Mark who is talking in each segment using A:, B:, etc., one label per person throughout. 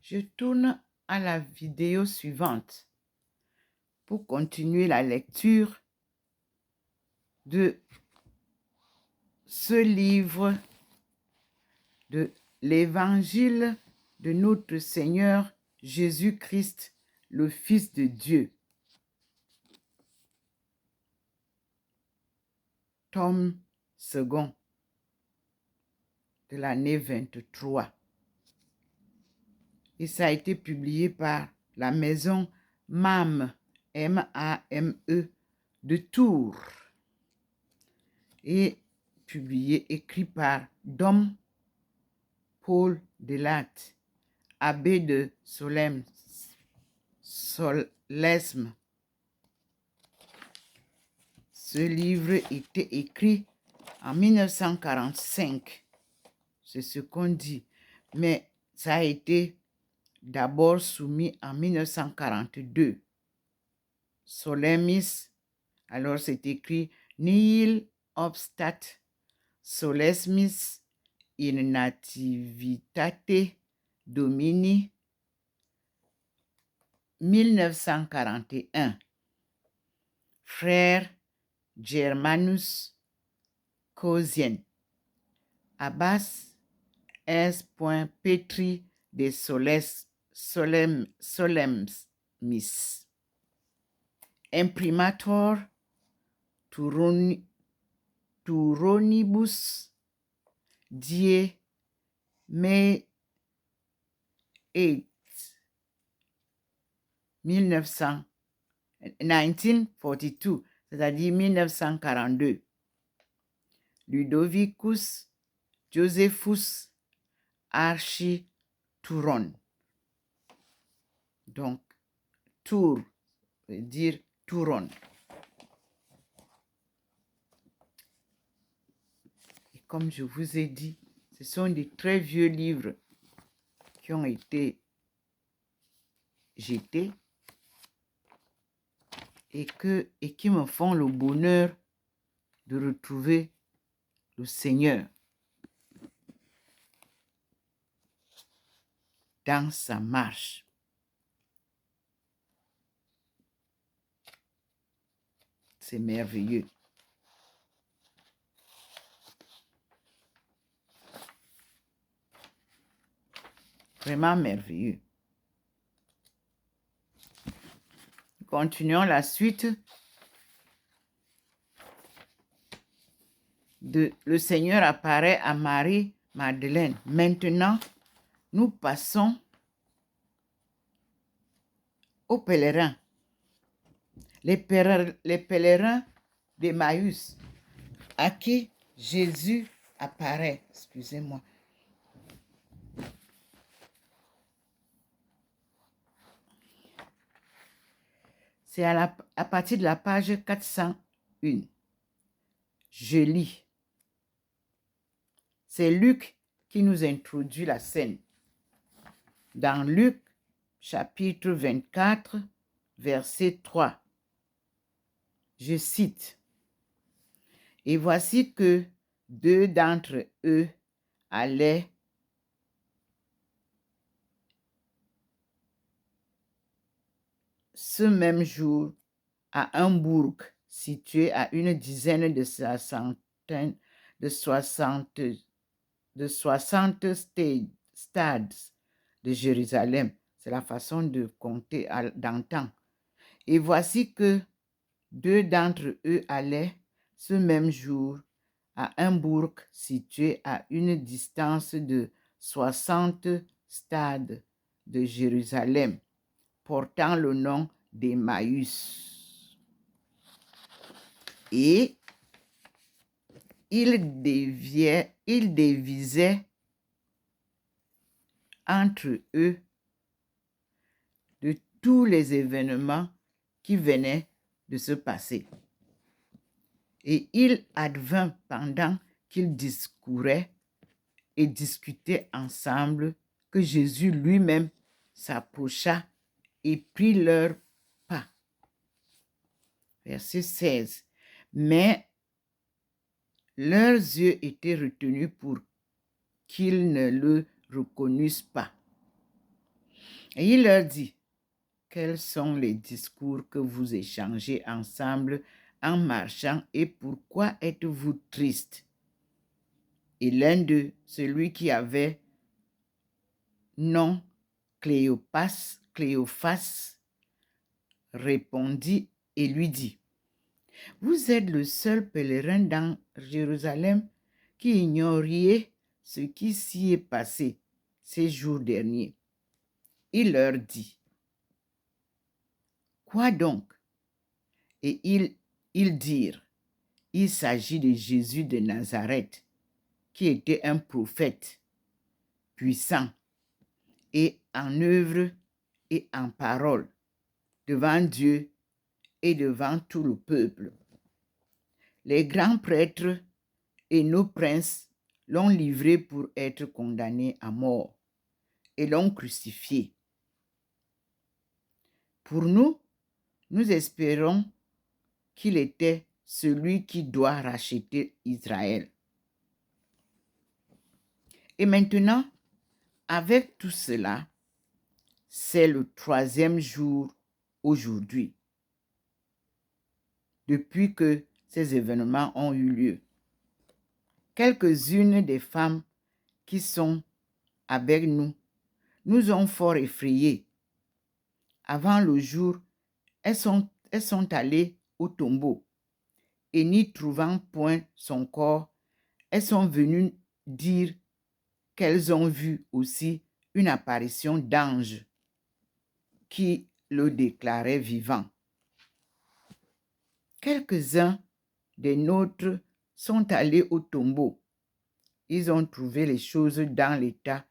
A: Je tourne à la vidéo suivante pour continuer la lecture de ce livre de l'Évangile de notre Seigneur Jésus-Christ, le Fils de Dieu. Tome 2 de l'année 23. Et ça a été publié par la maison MAME, M-A-M-E, de Tours. Et publié, écrit par Dom Paul Delatte, abbé de Solesme. Ce livre était écrit en 1945. C'est ce qu'on dit. Mais ça a été d'abord soumis en 1942. Solemnis, alors c'est écrit Nihil obstat solesmis in nativitate domini 1941. Frère Germanus Cosien. Abbas S. Petri de Solemnis. Imprimator Turonibus die May 8, 1942, c'est-à-dire 1942. Ludovicus Josephus Archituron. Donc, Tours veut dire Touron. Et comme je vous ai dit, ce sont des très vieux livres qui ont été jetés et qui me font le bonheur de retrouver le Seigneur dans sa marche. C'est merveilleux. Vraiment merveilleux. Continuons la suite de Le Seigneur apparaît à Marie-Madeleine. Maintenant, nous passons aux pèlerins. Les pèlerins d'Emmaüs à qui Jésus apparaît. Excusez-moi. C'est à partir de la page 401. Je lis. C'est Luc qui nous introduit la scène. Dans Luc, chapitre 24, verset 3. Je cite. Et voici que 2 d'entre eux allaient ce même jour à un bourg situé à une dizaine de 60 stades de Jérusalem. C'est la façon de compter d'antan. Et voici que 2 d'entre eux allaient ce même jour à un bourg situé à une distance de 60 stades de Jérusalem, portant le nom d'Emmaüs. Et ils dévisaient entre eux de tous les événements qui venaient de se passer. Et il advint pendant qu'ils discouraient et discutaient ensemble que Jésus lui-même s'approcha et prit leur pas. Verset 16. Mais leurs yeux étaient retenus pour qu'ils ne le reconnussent pas. Et il leur dit, quels sont les discours que vous échangez ensemble en marchant et pourquoi êtes-vous triste? Et l'un d'eux, celui qui avait nom Cléophas, répondit et lui dit, vous êtes le seul pèlerin dans Jérusalem qui ignoriez ce qui s'y est passé ces jours derniers. Il leur dit, quoi donc? Et ils dirent, il s'agit de Jésus de Nazareth, qui était un prophète puissant et en œuvre et en parole devant Dieu et devant tout le peuple. Les grands prêtres et nos princes l'ont livré pour être condamné à mort et l'ont crucifié. Pour nous, nous espérons qu'il était celui qui doit racheter Israël. Et maintenant, avec tout cela, c'est le 3e jour aujourd'hui, depuis que ces événements ont eu lieu. Quelques-unes des femmes qui sont avec nous ont fort effrayés. Avant le jour, elles sont allées au tombeau et n'y trouvant point son corps, elles sont venues dire qu'elles ont vu aussi une apparition d'ange qui le déclarait vivant. Quelques-uns des nôtres sont allés au tombeau. Ils ont trouvé les choses dans l'état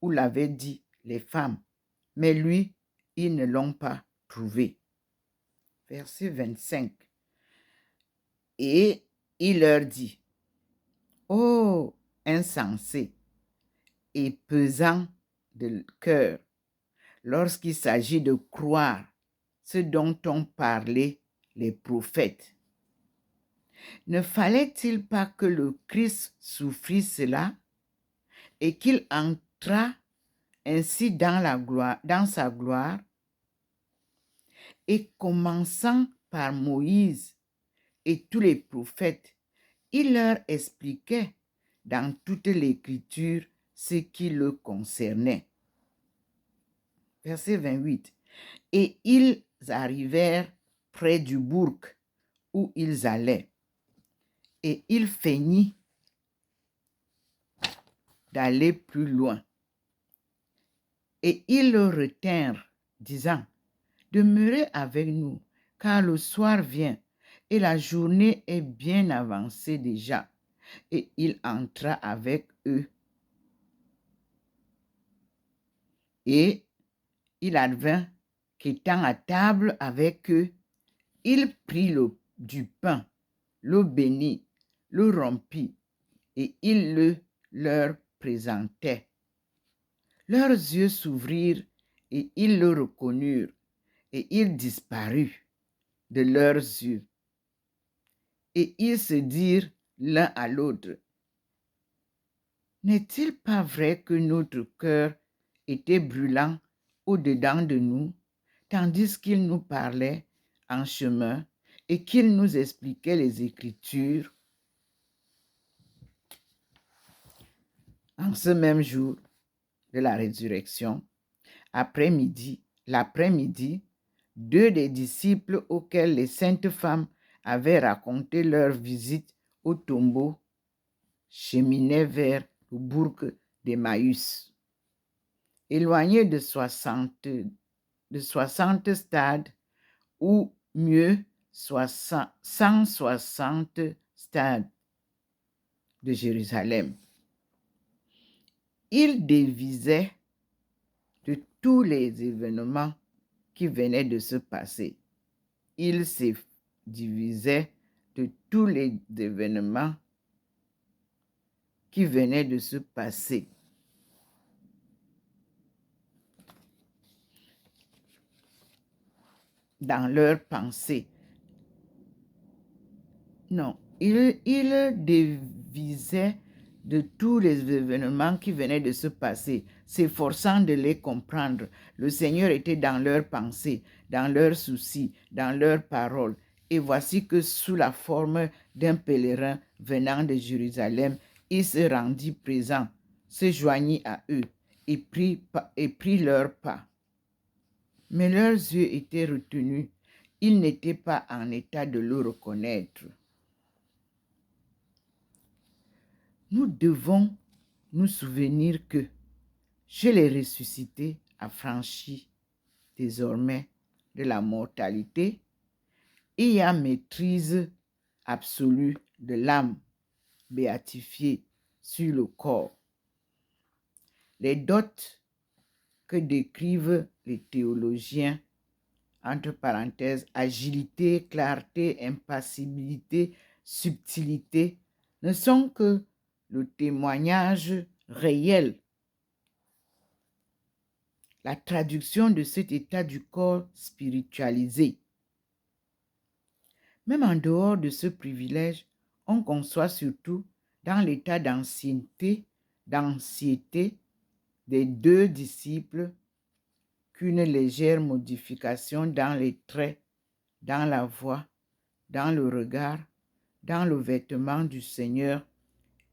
A: où l'avaient dit les femmes, mais lui, ils ne l'ont pas trouvé. Verset 25. Et il leur dit, ô insensés et pesants de cœur, lorsqu'il s'agit de croire ce dont ont parlé les prophètes, ne fallait-il pas que le Christ souffrit cela et qu'il entrât ainsi dans sa gloire? Et commençant par Moïse et tous les prophètes, il leur expliquait dans toute l'Écriture ce qui le concernait. Verset 28. Et ils arrivèrent près du bourg où ils allaient. Et il feignit d'aller plus loin. Et ils le retinrent, disant, demeurez avec nous, car le soir vient, et la journée est bien avancée déjà. Et il entra avec eux. Et il advint qu'étant à table avec eux, il prit du pain, le bénit, le rompit, et il le leur présentait. Leurs yeux s'ouvrirent, et ils le reconnurent, et il disparut de leurs yeux. Et ils se dirent l'un à l'autre, n'est-il pas vrai que notre cœur était brûlant au-dedans de nous, tandis qu'il nous parlait en chemin et qu'il nous expliquait les Écritures? En ce même jour de la résurrection, l'après-midi, 2 des disciples auxquels les saintes femmes avaient raconté leur visite au tombeau cheminaient vers le bourg d'Emmaüs, éloigné de 60 stades, ou mieux 160 stades de Jérusalem. Ils dévisaient de tous les événements qui venaient de se passer. Ils se divisaient de tous les événements qui venaient de se passer. Dans leurs pensées. Non, ils dévisaient de tous les événements qui venaient de se passer, s'efforçant de les comprendre. Le Seigneur était dans leurs pensées, dans leurs soucis, dans leurs paroles. Et voici que sous la forme d'un pèlerin venant de Jérusalem, il se rendit présent, se joignit à eux et prit leur pas. Mais leurs yeux étaient retenus. Ils n'étaient pas en état de le reconnaître. Nous devons nous souvenir que je les ressuscités affranchis désormais de la mortalité et à maîtrise absolue de l'âme béatifiée sur le corps. Les dots que décrivent les théologiens, entre parenthèses, agilité, clarté, impassibilité, subtilité, ne sont que le témoignage réel, la traduction de cet état du corps spiritualisé. Même en dehors de ce privilège, on conçoit surtout dans l'état d'anxiété des deux disciples qu'une légère modification dans les traits, dans la voix, dans le regard, dans le vêtement du Seigneur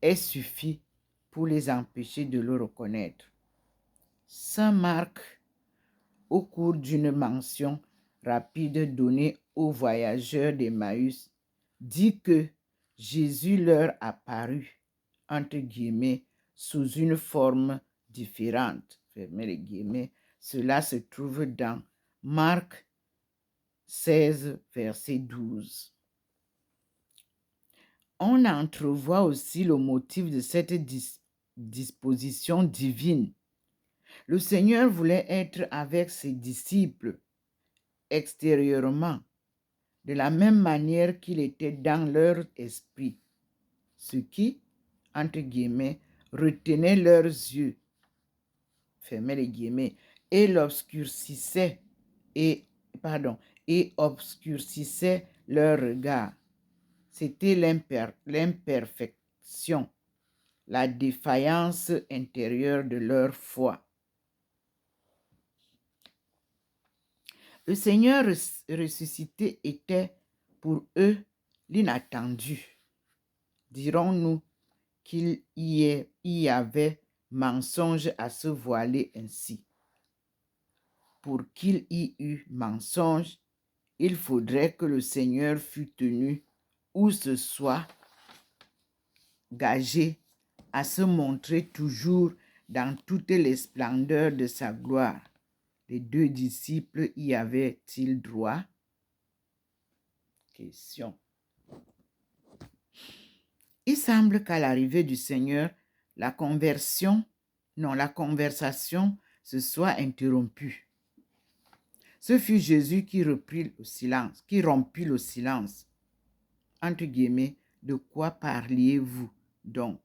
A: est suffi pour les empêcher de le reconnaître. Saint Marc, au cours d'une mention rapide donnée aux voyageurs d'Emmaüs, dit que Jésus leur apparut, entre guillemets, sous une forme différente, fermez les guillemets. Cela se trouve dans Marc 16, verset 12. On entrevoit aussi le motif de cette disposition divine. Le Seigneur voulait être avec ses disciples extérieurement, de la même manière qu'il était dans leur esprit, ce qui, entre guillemets, retenait leurs yeux, fermez les guillemets, et obscurcissait leur regard. C'était l'imperfection, la défaillance intérieure de leur foi. Le Seigneur ressuscité était pour eux l'inattendu. Dirons-nous qu'il y avait mensonge à se voiler ainsi. Pour qu'il y eût mensonge, il faudrait que le Seigneur fût tenu ou se soit gagé à se montrer toujours dans toutes les splendeurs de sa gloire. Les deux disciples y avaient-ils droit? Question. Il semble qu'à l'arrivée du Seigneur, la conversation se soit interrompue. Ce fut Jésus qui rompit le silence. Entre guillemets, de quoi parliez-vous donc?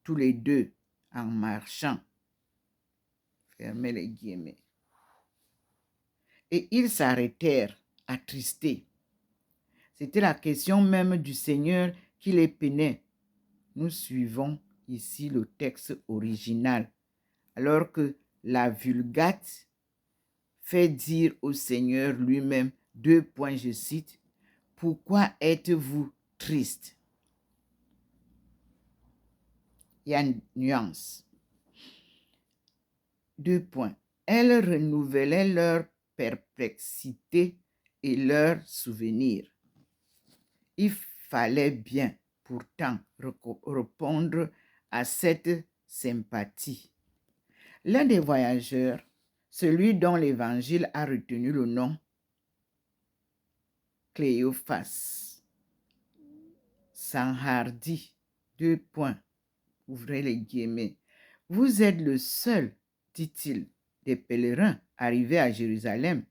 A: Tous les deux en marchant. Fermez les guillemets. Et ils s'arrêtèrent, attristés. C'était la question même du Seigneur qui les peinait. Nous suivons ici le texte original, alors que la Vulgate fait dire au Seigneur lui-même, je cite, « Pourquoi êtes-vous triste ?» Il y a une nuance. Elle renouvelait leur perplexité et leur souvenir. Il fallait bien pourtant répondre à cette sympathie. L'un des voyageurs, celui dont l'Évangile a retenu le nom, Cléophas, s'enhardit, ouvrez les guillemets. Vous êtes le seul, dit-il, des pèlerins arrivés à Jérusalem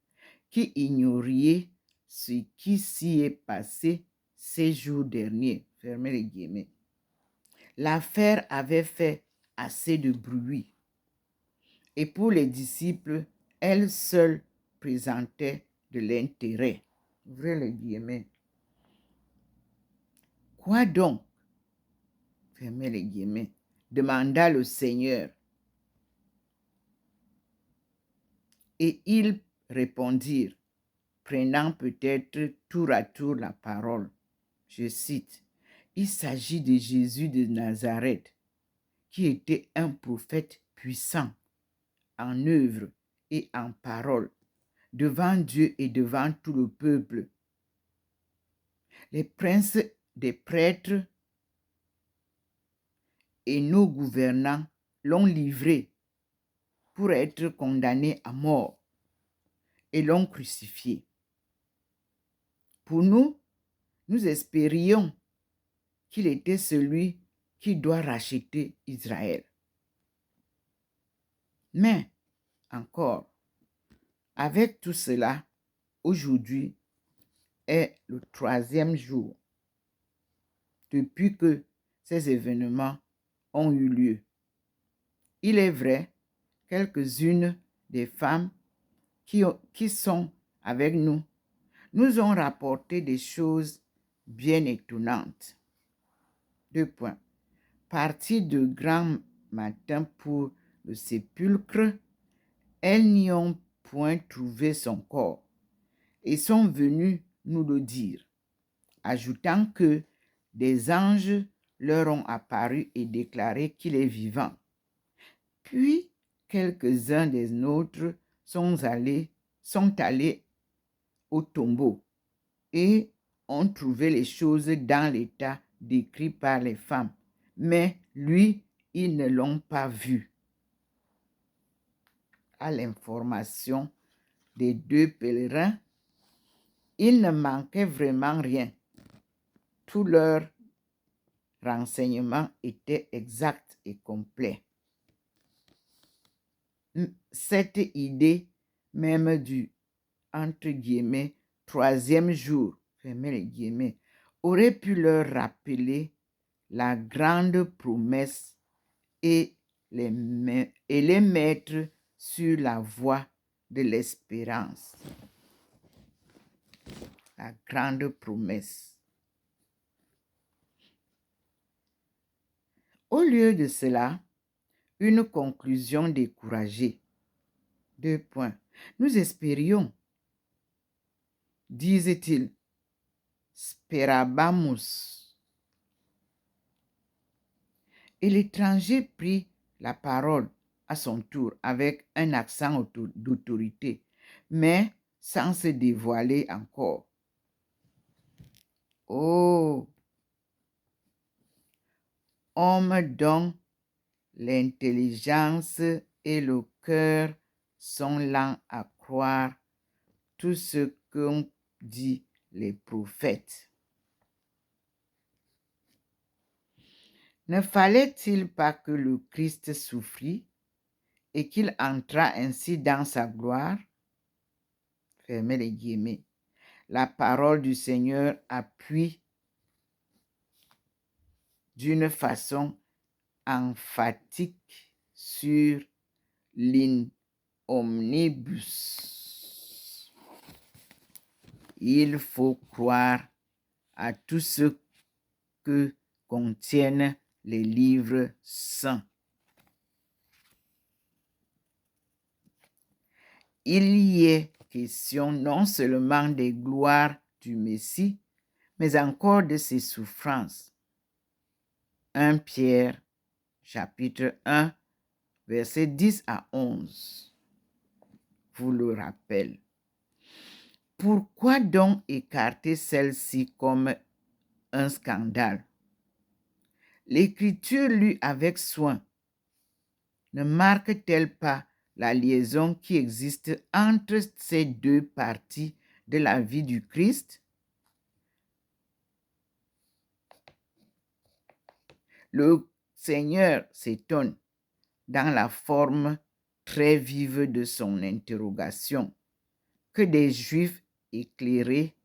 A: qui ignoriez ce qui s'y est passé ces jours derniers. Fermez les guillemets. L'affaire avait fait assez de bruit. Et pour les disciples, elle seule présentait de l'intérêt. Ouvrez les guillemets. Quoi donc? fermez les guillemets, demanda le Seigneur. Et ils répondirent, prenant peut-être tour à tour la parole. Je cite, « Il s'agit de Jésus de Nazareth, qui était un prophète puissant en œuvre et en parole, devant Dieu et devant tout le peuple. Les princes des prêtres et nos gouvernants l'ont livré pour être condamné à mort et l'ont crucifié. Pour nous, nous espérions qu'il était celui qui doit racheter Israël. Mais encore, avec tout cela, aujourd'hui est le 3e jour depuis que ces événements ont eu lieu. Il est vrai, quelques-unes des femmes qui sont avec nous nous ont rapporté des choses bien étonnantes. 2 points. Parties de grand matin pour le sépulcre, elles n'y ont point trouvé son corps et sont venues nous le dire, ajoutant que des anges leur ont apparu et déclaré qu'il est vivant. Puis, quelques-uns des nôtres sont allés au tombeau et ont trouvé les choses dans l'état décrit par les femmes. Mais lui, ils ne l'ont pas vu. À l'information des 2 pèlerins, il ne manquait vraiment rien. Tous leurs renseignements étaient exacts et complets. Cette idée même du, entre guillemets, 3e jour, fermez les guillemets, aurait pu leur rappeler la grande promesse et les mettre sur la voie de l'espérance. La grande promesse. Au lieu de cela, une conclusion découragée. 2 points. Nous espérions, disait-il, sperabamus. Et l'étranger prit la parole à son tour avec un accent d'autorité, mais sans se dévoiler encore. Oh, homme dont l'intelligence et le cœur sont lents à croire tout ce qu'ont dit les prophètes. Ne fallait-il pas que le Christ souffrit et qu'il entrât ainsi dans sa gloire? Fermez les guillemets. La parole du Seigneur appuie d'une façon emphatique sur l'in omnibus. Il faut croire à tout ce que contiennent les livres saints. Il y est question non seulement des gloires du Messie, mais encore de ses souffrances. 1 Pierre, chapitre 1, versets 10 à 11, vous le rappelle. Pourquoi donc écarter celle-ci comme un scandale? L'Écriture lue avec soin ne marque-t-elle pas la liaison qui existe entre ces 2 parties de la vie du Christ? Le Seigneur s'étonne dans la forme très vive de son interrogation que des Juifs éclairés,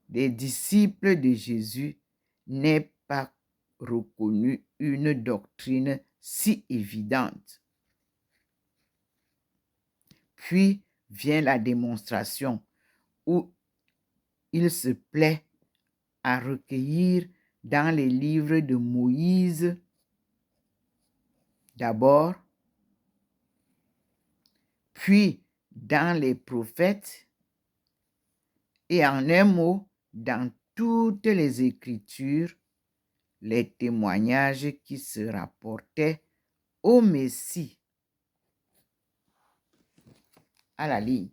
A: des disciples de Jésus, n'aient pas reconnu une doctrine si évidente. Puis vient la démonstration où il se plaît à recueillir dans les livres de Moïse d'abord, puis dans les prophètes, et en un mot, dans toutes les Écritures, les témoignages qui se rapportaient au Messie. À la ligne.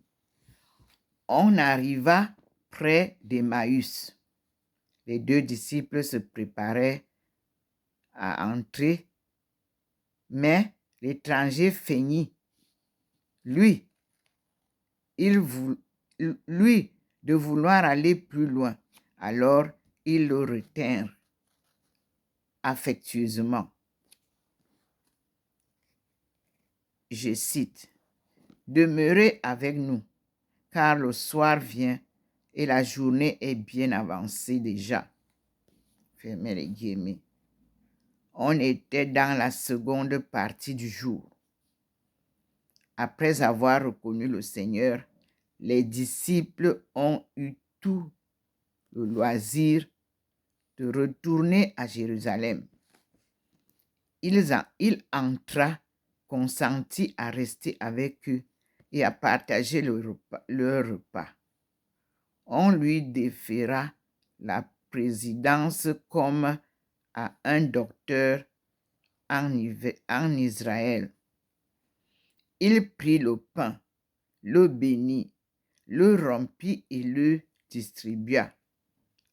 A: On arriva près d'Emmaüs. Les deux disciples se préparaient à entrer, mais l'étranger feignit, lui, de vouloir aller plus loin. Alors, ils le retinrent affectueusement. Je cite, « Demeurez avec nous, car le soir vient et la journée est bien avancée déjà. » Fermez les guillemets. On était dans la seconde partie du jour. Après avoir reconnu le Seigneur, les disciples ont eu tout le loisir de retourner à Jérusalem. Il entra, consentit à rester avec eux et à partager leur repas. On lui déféra la présidence comme à un docteur en Israël. Il prit le pain, le bénit, le rompit et le distribua.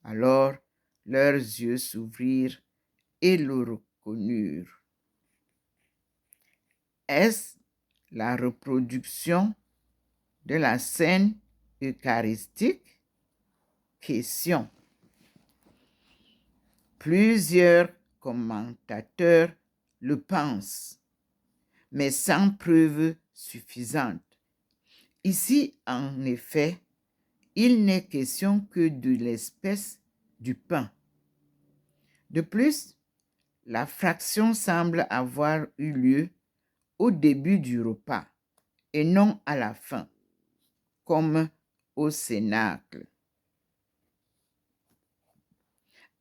A: Alors leurs yeux s'ouvrirent et le reconnurent. Est-ce la reproduction de la scène eucharistique? Question. Plusieurs commentateurs le pensent, mais sans preuve suffisante. Ici, en effet, il n'est question que de l'espèce du pain. De plus, la fraction semble avoir eu lieu au début du repas et non à la fin, comme au cénacle.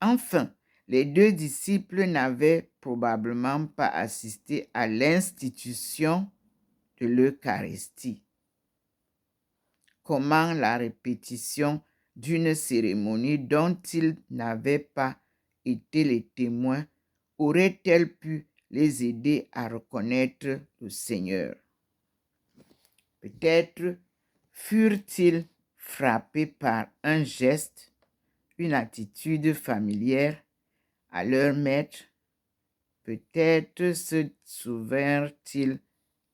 A: Enfin, les deux disciples n'avaient probablement pas assisté à l'institution de l'Eucharistie. Comment la répétition d'une cérémonie dont ils n'avaient pas été les témoins aurait-elle pu les aider à reconnaître le Seigneur? Peut-être furent-ils frappés par un geste, une attitude familière à leur maître. Peut-être se souvinrent-ils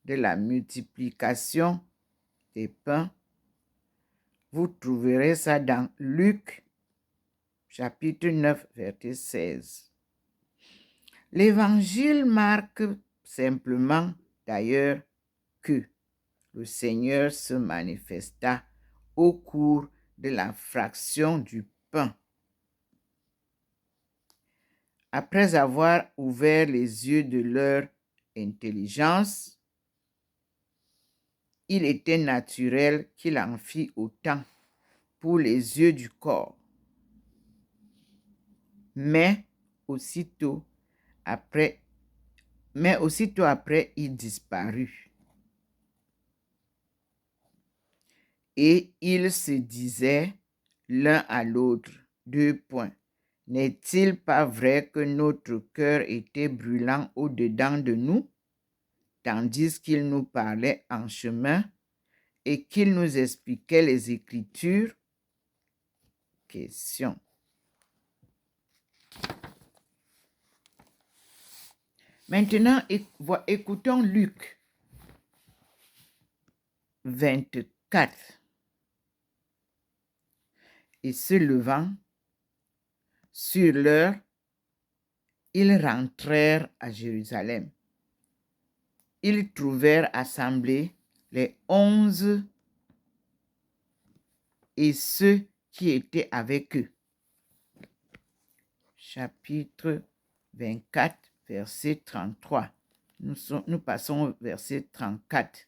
A: de la multiplication des pains. Vous trouverez ça dans Luc, chapitre 9, verset 16. L'Évangile marque simplement d'ailleurs que le Seigneur se manifesta au cours de la fraction du pain. Après avoir ouvert les yeux de leur intelligence, il était naturel qu'il en fît autant pour les yeux du corps. Mais aussitôt après, il disparut. Et ils se disaient l'un à l'autre, N'est-il pas vrai que notre cœur était brûlant au-dedans de nous, tandis qu'il nous parlait en chemin et qu'il nous expliquait les Écritures? Question. Maintenant, écoutons Luc 24. Et se levant, sur l'heure, ils rentrèrent à Jérusalem. Ils trouvèrent assemblés les 11 et ceux qui étaient avec eux. Chapitre 24, verset 33. Nous passons au verset 34.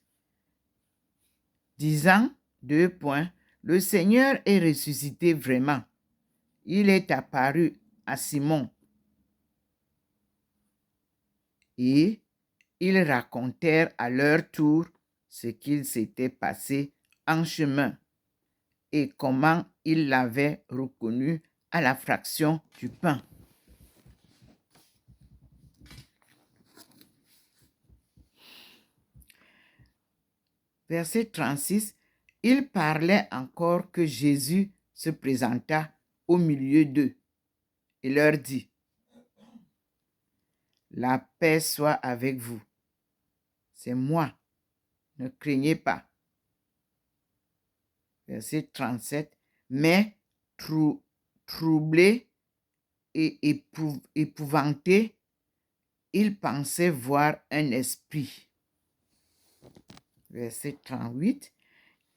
A: Disant, le Seigneur est ressuscité vraiment. Il est apparu à Simon. Et ils racontèrent à leur tour ce qu'il s'était passé en chemin et comment ils l'avaient reconnu à la fraction du pain. Verset 36, ils parlaient encore que Jésus se présenta au milieu d'eux et leur dit, « La paix soit avec vous. C'est moi. Ne craignez pas. » Verset 37, mais troublés et épouvantés, ils pensaient voir un esprit. Verset 38,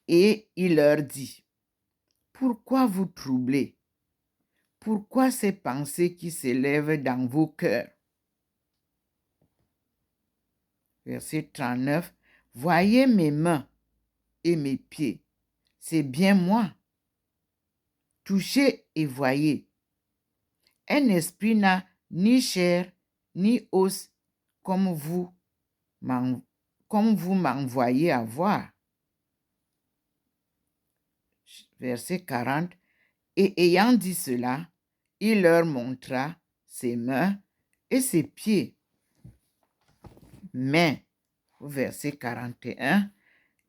A: et il leur dit, « Pourquoi vous troublez? Pourquoi ces pensées qui s'élèvent dans vos cœurs? » Verset 39, « Voyez mes mains et mes pieds, c'est bien moi. Touchez et voyez. Un esprit n'a ni chair ni os comme vous m'envoyez à voir. » Verset 40, et ayant dit cela, il leur montra ses mains et ses pieds. Mais, verset 41,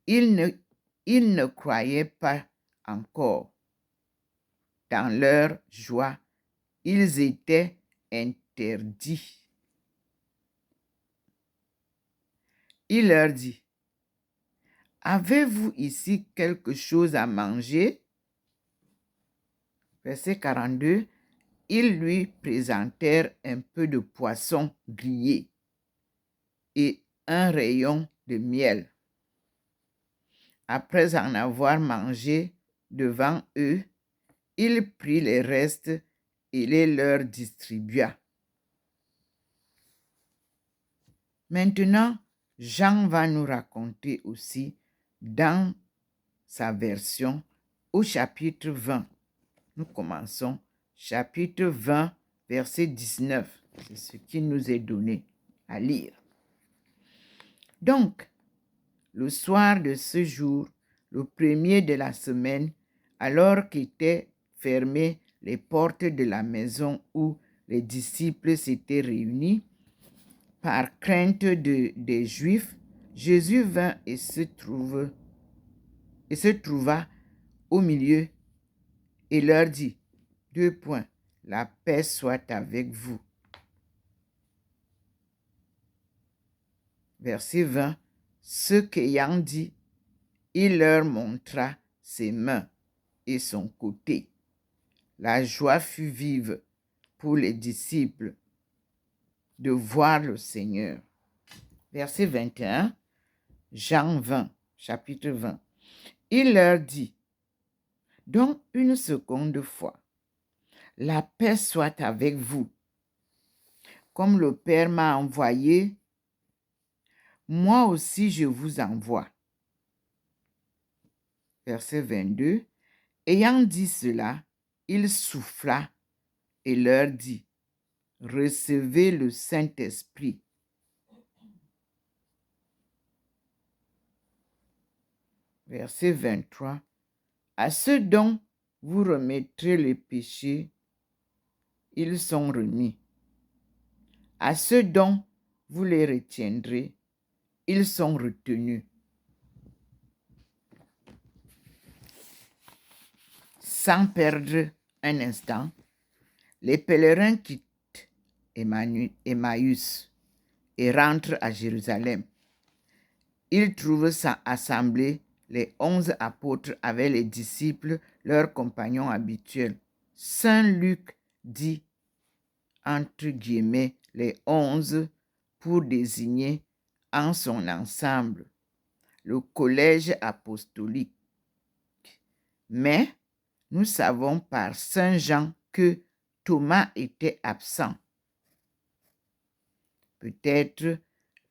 A: ils ne croyaient pas encore. Dans leur joie, ils étaient interdits. Il leur dit, « Avez-vous ici quelque chose à manger? » Verset 42, ils lui présentèrent un peu de poisson grillé et un rayon de miel. Après en avoir mangé devant eux, il prit les restes et les leur distribua. Maintenant, Jean va nous raconter aussi dans sa version au chapitre 20. Nous commençons chapitre 20, verset 19. C'est ce qui nous est donné à lire. Donc, le soir de ce jour, le premier de la semaine, alors qu'étaient fermées les portes de la maison où les disciples s'étaient réunis, par crainte des Juifs, Jésus vint et se trouva au milieu et leur dit, la paix soit avec vous. Verset 20, ce qu'ayant dit, il leur montra ses mains et son côté. La joie fut vive pour les disciples de voir le Seigneur. Verset 21, Jean 20, chapitre 20. Il leur dit, donc une seconde fois, la paix soit avec vous. Comme le Père m'a envoyé, moi aussi je vous envoie. Verset 22. Ayant dit cela, il souffla et leur dit, recevez le Saint-Esprit. Verset 23. À ceux dont vous remettrez les péchés, ils sont remis. À ceux dont vous les retiendrez, ils sont retenus. Sans perdre un instant, les pèlerins quittent Emmaüs et rentrent à Jérusalem. Ils trouvent assemblés les 11 apôtres avec les disciples, leurs compagnons habituels. Saint Luc dit, entre guillemets, les 11 pour désigner en son ensemble le collège apostolique. Mais nous savons par Saint Jean que Thomas était absent. Peut-être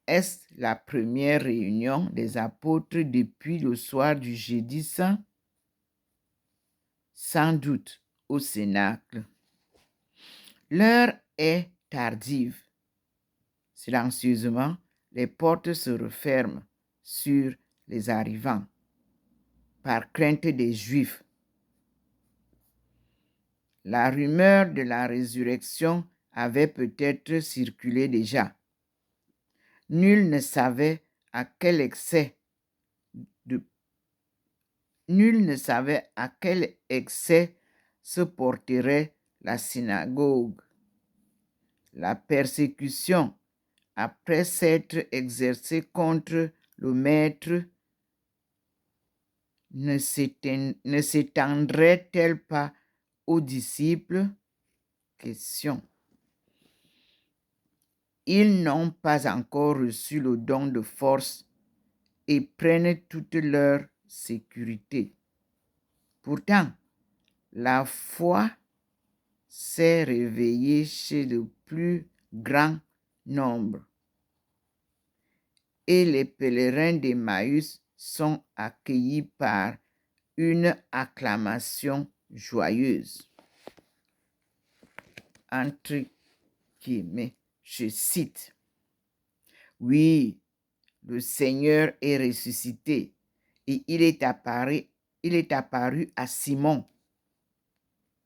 A: est-ce la première réunion des apôtres depuis le soir du jeudi saint? Sans doute au Cénacle. L'heure est tardive. Silencieusement, les portes se referment sur les arrivants par crainte des Juifs. La rumeur de la résurrection avait peut-être circulé déjà. Nul ne savait à quel excès se porterait la synagogue. La persécution, après s'être exercée contre le maître, ne s'étendrait-elle pas aux disciples? Question. Ils n'ont pas encore reçu le don de force et prennent toute leur sécurité. Pourtant, la foi s'est réveillée chez le plus grand nombre et les pèlerins d'Emmaüs sont accueillis par une acclamation joyeuse. Entre guillemets, je cite, « Oui, le Seigneur est ressuscité et il est apparu à Simon. »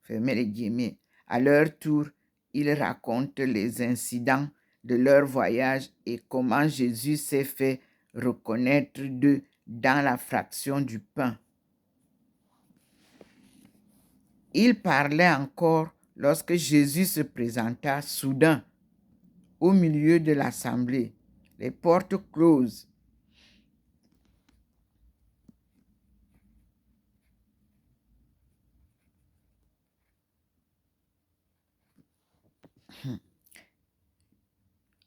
A: Fermez les guillemets. À leur tour, ils racontent les incidents de leur voyage et comment Jésus s'est fait reconnaître d'eux dans la fraction du pain. Ils parlaient encore lorsque Jésus se présenta soudain au milieu de l'assemblée, les portes closes.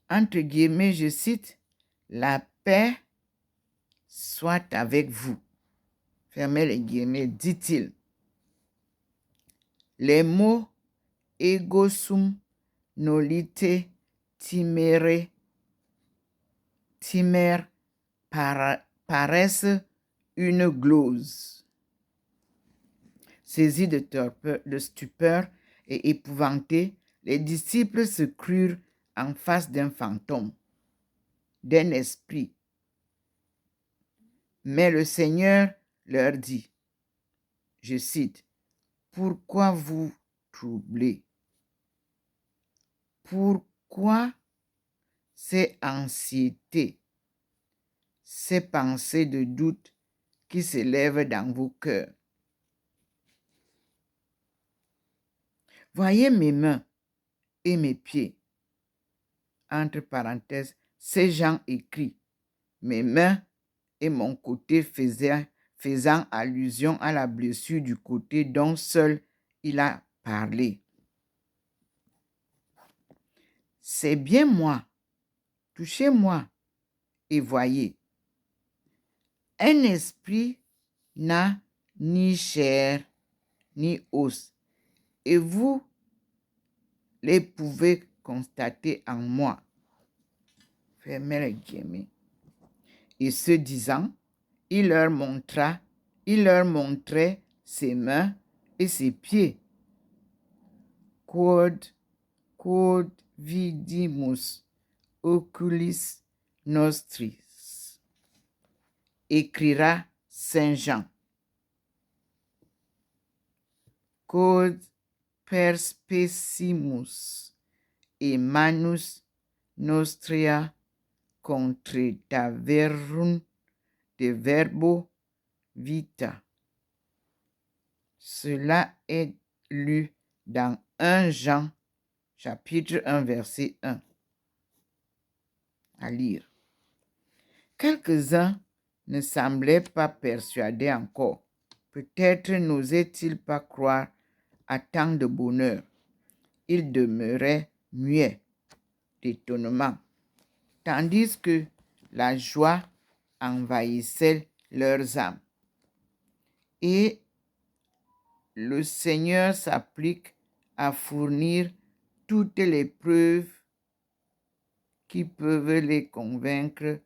A: Entre guillemets, je cite, « La paix soit avec vous. » Fermez les guillemets, dit-il. Les mots ego sum nolite timere paraissent une glose. Saisis de stupeur et épouvantés, les disciples se crurent en face d'un fantôme, d'un esprit. Mais le Seigneur leur dit, je cite, « Pourquoi vous troublez? Pourquoi ces anxiétés, ces pensées de doute qui s'élèvent dans vos cœurs? Voyez mes mains et mes pieds. » Entre parenthèses, ces gens écrits, mes mains et mon côté faisant allusion à la blessure du côté dont seul il a parlé. C'est bien moi. Touchez-moi et voyez. Un esprit n'a ni chair ni os, et vous les pouvez constater en moi. Fermez les guillemets. Et ce disant, il leur montrait ses mains et ses pieds. Quod vidimus oculis nostris, écrira Saint Jean. Quod perspecimus et manus nostria contretaverunt de verbo vita. Cela est lu dans 1 Jean, chapitre 1, verset 1. À lire. Quelques-uns ne semblaient pas persuadés encore. Peut-être n'osaient-ils pas croire à tant de bonheur. Ils demeuraient muets d'étonnement, tandis que la joie envahissait leurs âmes. Et le Seigneur s'applique à fournir toutes les preuves qui peuvent les convaincre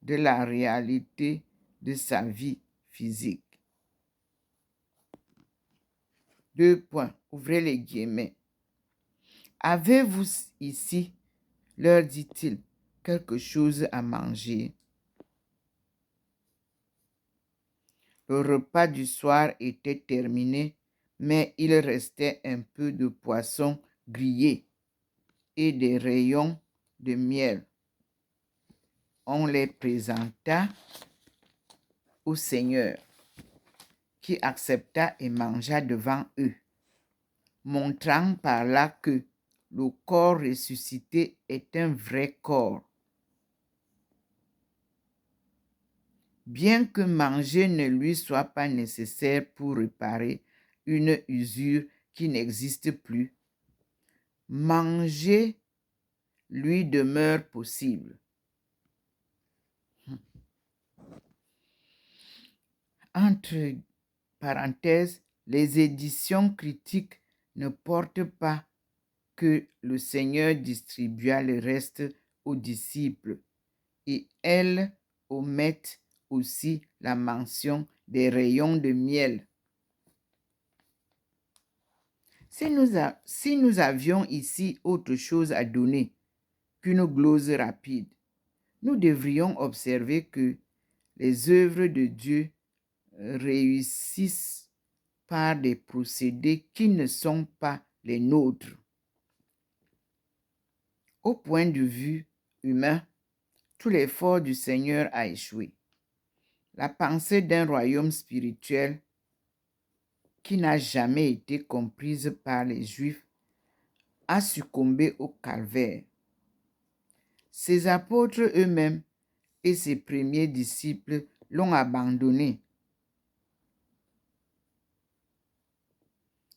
A: de la réalité de sa vie physique. 2 points, ouvrez les guillemets. Avez-vous ici, leur dit-il, quelque chose à manger. Le repas du soir était terminé, mais il restait un peu de poisson grillé et des rayons de miel. On les présenta au Seigneur, qui accepta et mangea devant eux, montrant par là que le corps ressuscité est un vrai corps. Bien que manger ne lui soit pas nécessaire pour réparer une usure qui n'existe plus, manger lui demeure possible. Entre parenthèses, les éditions critiques ne portent pas que le Seigneur distribua le reste aux disciples et elles omettent aussi la mention des rayons de miel. Si nous avions ici autre chose à donner qu'une glose rapide, nous devrions observer que les œuvres de Dieu réussissent par des procédés qui ne sont pas les nôtres. Au point de vue humain, tout l'effort du Seigneur a échoué. La pensée d'un royaume spirituel qui n'a jamais été comprise par les Juifs a succombé au calvaire. Ses apôtres eux-mêmes et ses premiers disciples l'ont abandonné.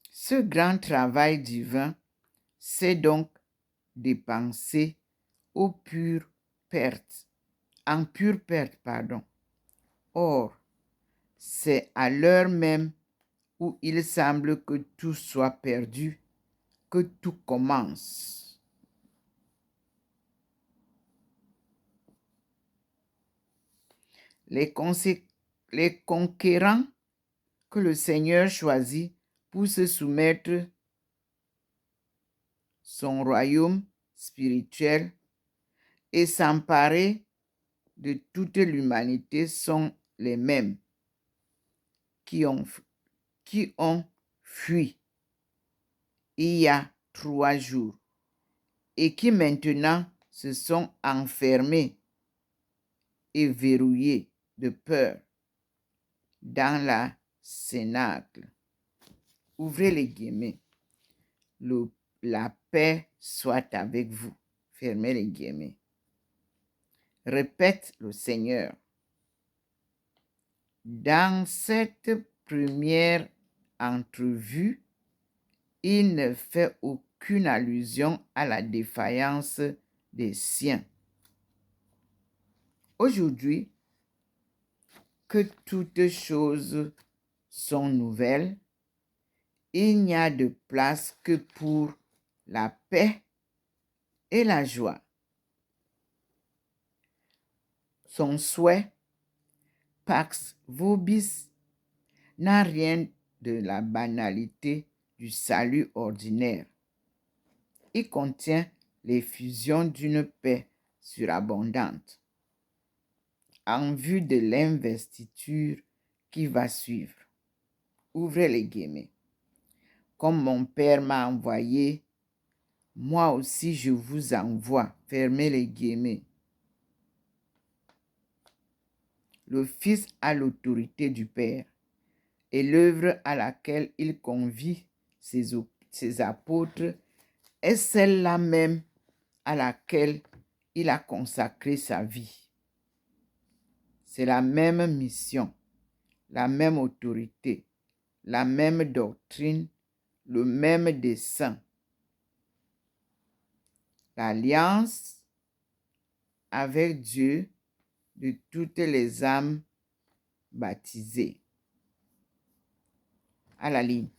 A: Ce grand travail divin s'est donc dépensé en pure perte. Or, c'est à l'heure même où il semble que tout soit perdu que tout commence. Les conquérants que le Seigneur choisit pour se soumettre son royaume spirituel et s'emparer de toute l'humanité sont les mêmes qui ont fui il y a 3 jours et qui maintenant se sont enfermés et verrouillés de peur dans la cénacle. Ouvrez les guillemets. La paix soit avec vous. Fermez les guillemets. Répète le Seigneur. Dans cette première entrevue, il ne fait aucune allusion à la défaillance des siens. Aujourd'hui, que toutes choses sont nouvelles, il n'y a de place que pour la paix et la joie. Son souhait, Pax Vobis, n'a rien de la banalité du salut ordinaire. Il contient l'effusion d'une paix surabondante en vue de l'investiture qui va suivre. Ouvrez les guillemets. Comme mon Père m'a envoyé, moi aussi je vous envoie. Fermez les guillemets. Le Fils a l'autorité du Père et l'œuvre à laquelle il convie ses apôtres est celle-là même à laquelle il a consacré sa vie. C'est la même mission, la même autorité, la même doctrine, le même dessein. L'alliance avec Dieu de toutes les âmes baptisées. À la ligne.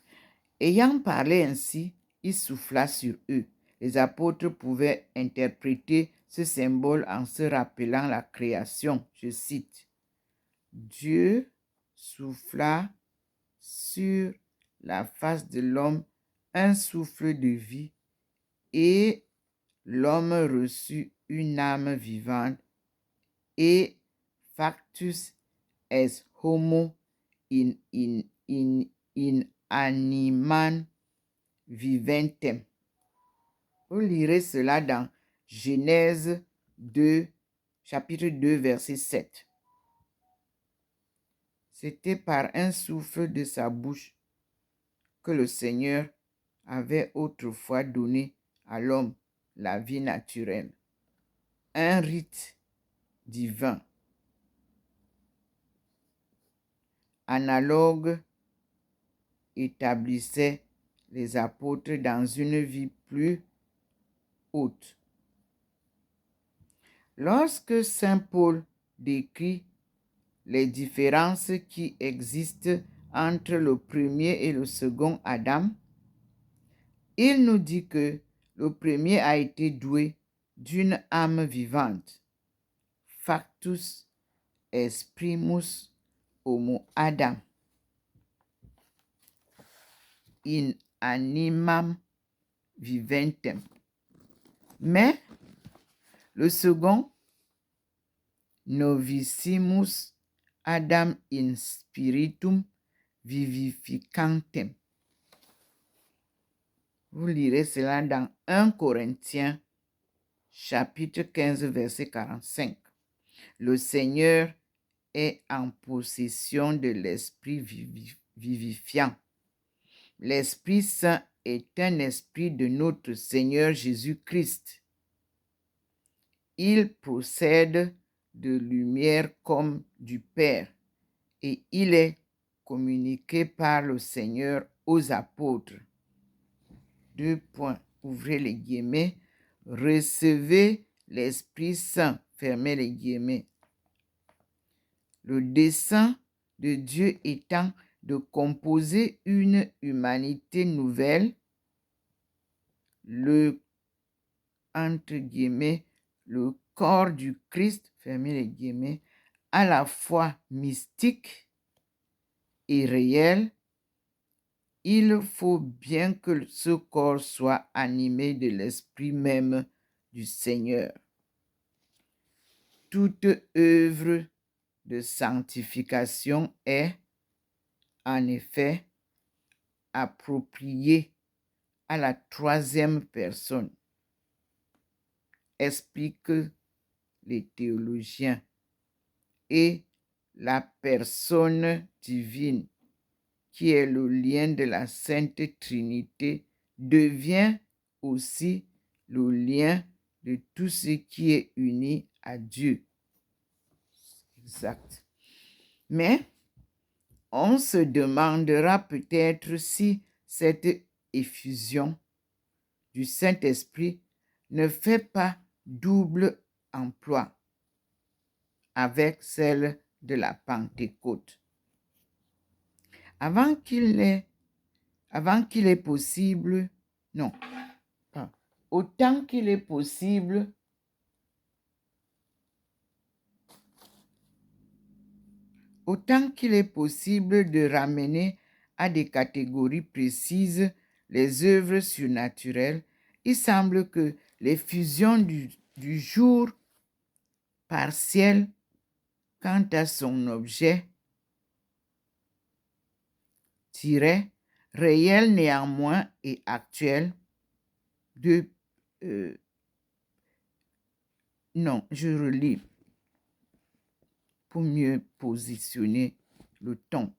A: Ayant parlé ainsi, il souffla sur eux. Les apôtres pouvaient interpréter ce symbole en se rappelant la création. Je cite, Dieu souffla sur la face de l'homme un souffle de vie et l'homme reçut une âme vivante, et factus est homo in animam viventem. Vous lirez cela dans Genèse 2, chapitre 2, verset 7. C'était par un souffle de sa bouche que le Seigneur avait autrefois donné à l'homme la vie naturelle. Un rite divin, analogue, établissait les apôtres dans une vie plus haute. Lorsque saint Paul décrit les différences qui existent entre le premier et le second Adam, il nous dit que le premier a été doué d'une âme vivante, factus est primus homo Adam, in animam viventem. Mais le second, novissimus Adam in spiritum vivificantem. Vous lirez cela dans 1 Corinthiens, chapitre 15, verset 45. Le Seigneur est en possession de l'Esprit vivifiant. L'Esprit Saint est un esprit de notre Seigneur Jésus-Christ. Il procède de lumière comme du Père, et il est communiqué par le Seigneur aux apôtres. 2 points, ouvrez les guillemets, recevez l'Esprit Saint, fermez les guillemets. Le dessein de Dieu étant de composer une humanité nouvelle, le, entre guillemets, le corps du Christ, fermez les guillemets, à la fois mystique et réel, il faut bien que ce corps soit animé de l'esprit même du Seigneur. Toute œuvre de sanctification est, en effet, appropriée à la troisième personne, expliquent les théologiens, et la personne divine, qui est le lien de la Sainte Trinité, devient aussi le lien de tout ce qui est uni à Dieu. Exact. Mais on se demandera peut-être si cette effusion du Saint-Esprit ne fait pas double emploi avec celle de la Pentecôte. Avant qu'il est possible, non, autant qu'il est possible, de ramener à des catégories précises les œuvres surnaturelles, il semble que l'effusion du jour partiel quant à son objet, réel néanmoins et actuel, non, je relis pour mieux positionner le ton.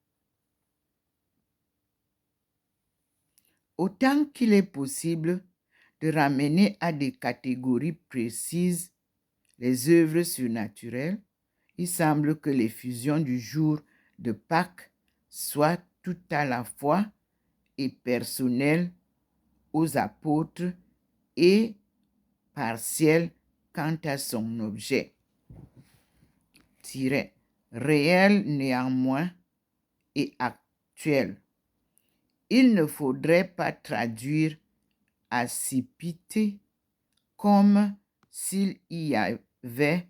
A: Autant qu'il est possible de ramener à des catégories précises les œuvres surnaturelles, il semble que l'effusion du jour de Pâques soit tout à la fois et personnelle aux apôtres et partielle quant à son objet. Réel néanmoins et actuel. Il ne faudrait pas traduire accipité comme s'il y avait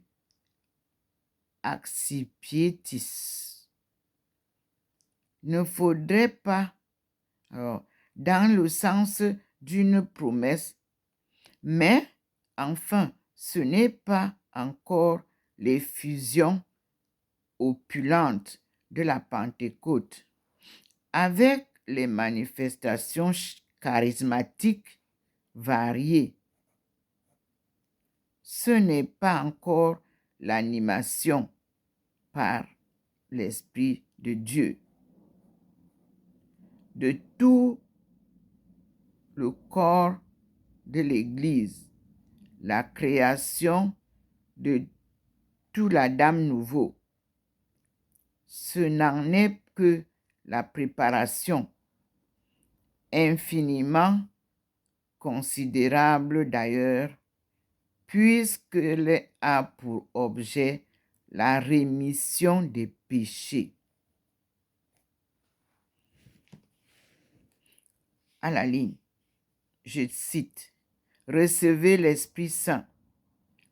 A: accipietis. Ne faudrait pas, dans le sens d'une promesse, mais enfin, ce n'est pas encore l'effusion opulente de la Pentecôte, avec les manifestations charismatiques variées. Ce n'est pas encore l'animation par l'Esprit de Dieu de tout le corps de l'Église, la création de tout l'Adam nouveau. Ce n'en est que la préparation, infiniment considérable d'ailleurs, puisqu'elle a pour objet la rémission des péchés. À la ligne, je cite, « Recevez l'Esprit Saint,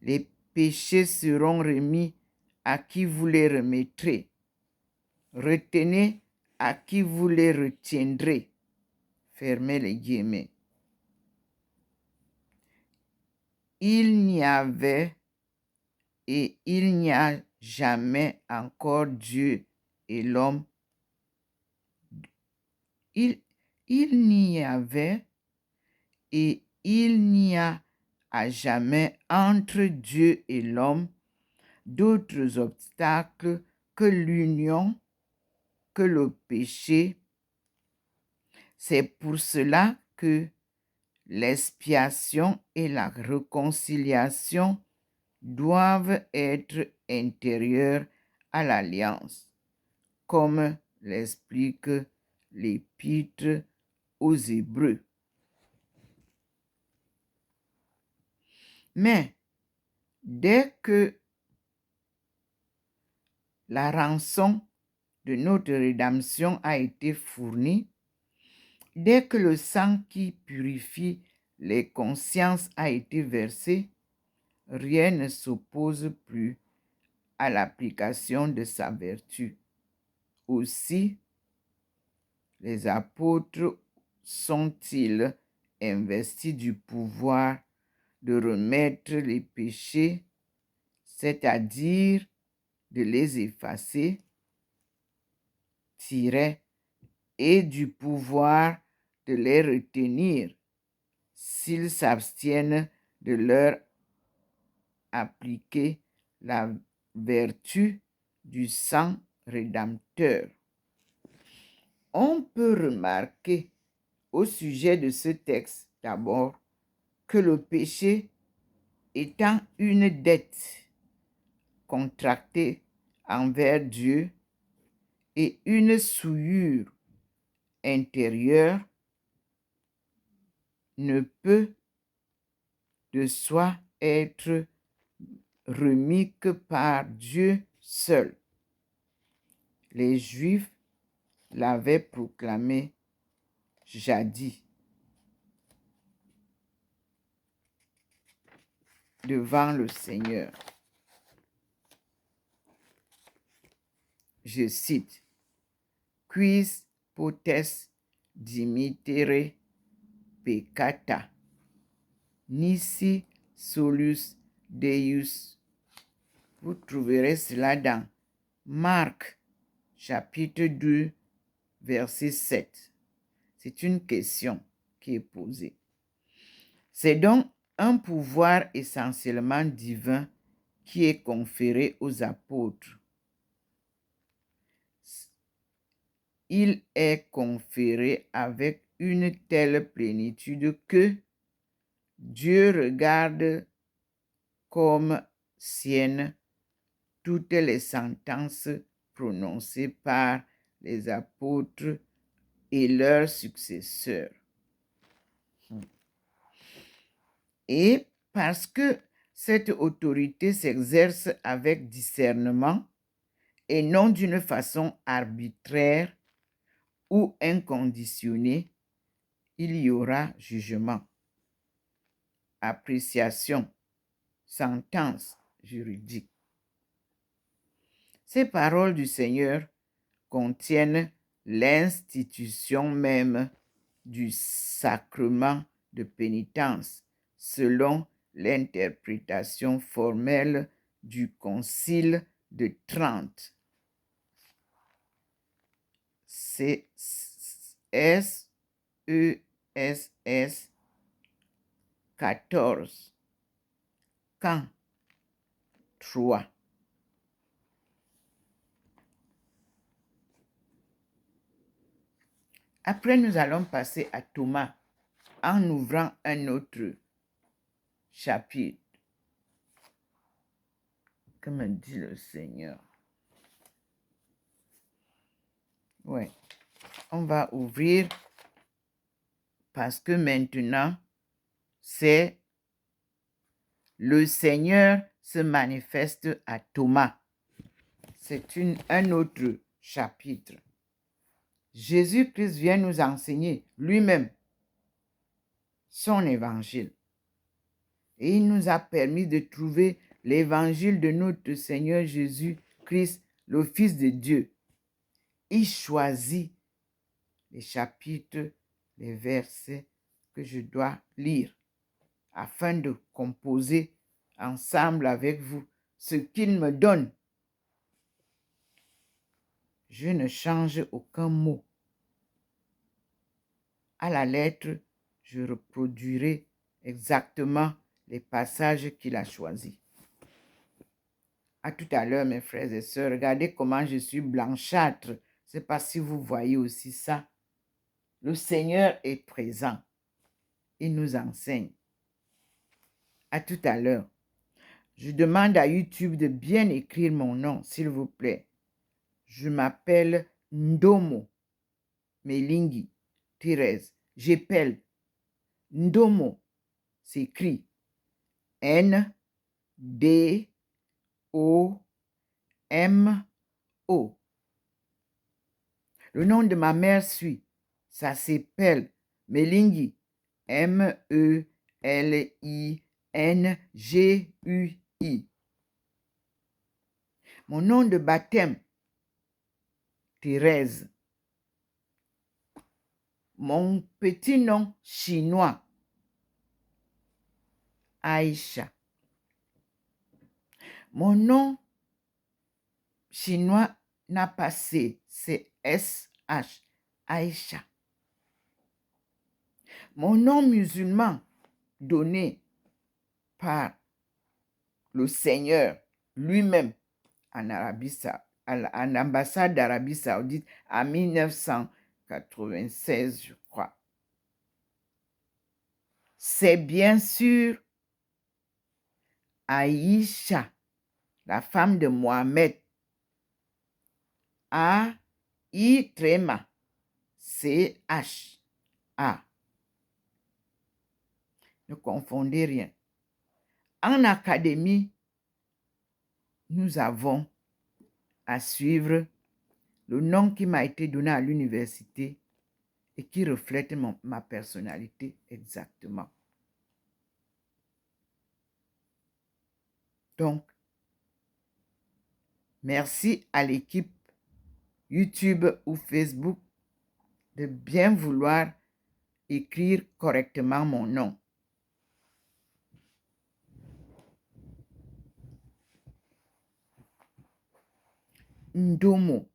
A: les péchés seront remis à qui vous les remettrez. Retenez à qui vous les retiendrez. » Fermez les guillemets. Il n'y avait et il n'y a jamais encore Dieu et l'homme. Il n'y avait et il n'y a à jamais entre Dieu et l'homme d'autres obstacles que l'union, que le péché. C'est pour cela que l'expiation et la réconciliation doivent être intérieures à l'alliance, comme l'explique l'Épître aux Hébreux. Mais dès que la rançon de notre rédemption a été fournie, dès que le sang qui purifie les consciences a été versé, rien ne s'oppose plus à l'application de sa vertu. Aussi, les apôtres sont-ils investis du pouvoir de remettre les péchés, c'est-à-dire de les effacer, et du pouvoir de les retenir s'ils s'abstiennent de leur appliquer la vertu du sang rédempteur. On peut remarquer au sujet de ce texte d'abord que le péché étant une dette contractée envers Dieu et une souillure intérieure, ne peut de soi être remis que par Dieu seul. Les Juifs l'avaient proclamé jadis devant le Seigneur. Je cite, « Quis potes dimittere peccata, nisi solus Deus. » Vous trouverez cela dans Marc, chapitre 2, verset 7. C'est une question qui est posée. C'est donc un pouvoir essentiellement divin qui est conféré aux apôtres. Il est conféré avec une telle plénitude que Dieu regarde comme siennes toutes les sentences prononcées par les apôtres et leurs successeurs. Et parce que cette autorité s'exerce avec discernement et non d'une façon arbitraire ou inconditionnée, il y aura jugement, appréciation, sentence juridique. Ces paroles du Seigneur contiennent l'institution même du sacrement de pénitence selon l'interprétation formelle du Concile de Trente. C'est S-E-S-S 14. Quand 3. Après, nous allons passer à Thomas en ouvrant un autre chapitre. Que me dit le Seigneur? Ouais. On va ouvrir parce que maintenant, c'est le Seigneur se manifeste à Thomas. C'est un autre chapitre. Jésus-Christ vient nous enseigner lui-même son évangile. Et il nous a permis de trouver l'évangile de notre Seigneur Jésus-Christ, le Fils de Dieu. Il choisit les chapitres, les versets que je dois lire afin de composer ensemble avec vous ce qu'il me donne. Je ne change aucun mot. À la lettre, je reproduirai exactement les passages qu'il a choisis. À tout à l'heure, mes frères et sœurs. Regardez comment je suis blanchâtre. Je ne sais pas si vous voyez aussi ça. Le Seigneur est présent. Il nous enseigne. À tout à l'heure. Je demande à YouTube de bien écrire mon nom, s'il vous plaît. Je m'appelle Ndomo Melingi Thérèse. J'appelle Ndomo. S'écrit N-D-O-M-O. Le nom de ma mère suit. Ça s'appelle Melingi. M-E-L-I-N-G-U-I. Mon nom de baptême, Thérèse. Mon petit nom chinois, Aïcha. Mon nom chinois n'a pas C, c'est S-H, Aïcha. Mon nom musulman donné par le Seigneur lui-même en ambassade d'Arabie Saoudite en 1996, je crois. C'est bien sûr Aïcha, la femme de Mohamed. A-I-Tréma. C-H-A. Ne confondez rien. En académie, nous avons à suivre le nom qui m'a été donné à l'université et qui reflète ma personnalité exactement. Donc, merci à l'équipe YouTube ou Facebook de bien vouloir écrire correctement mon nom. Ndomo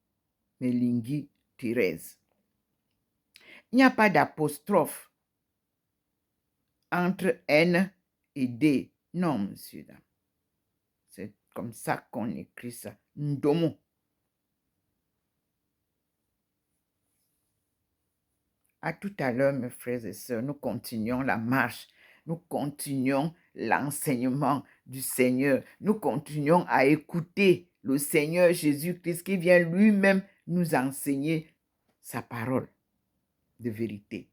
A: Melingi Thérèse. Il n'y a pas d'apostrophe entre N et D. Non, monsieur. C'est comme ça qu'on écrit ça. Ndomo. À tout à l'heure, mes frères et sœurs, nous continuons la marche. Nous continuons l'enseignement du Seigneur. Nous continuons à écouter le Seigneur Jésus-Christ qui vient lui-même nous enseigner sa parole de vérité.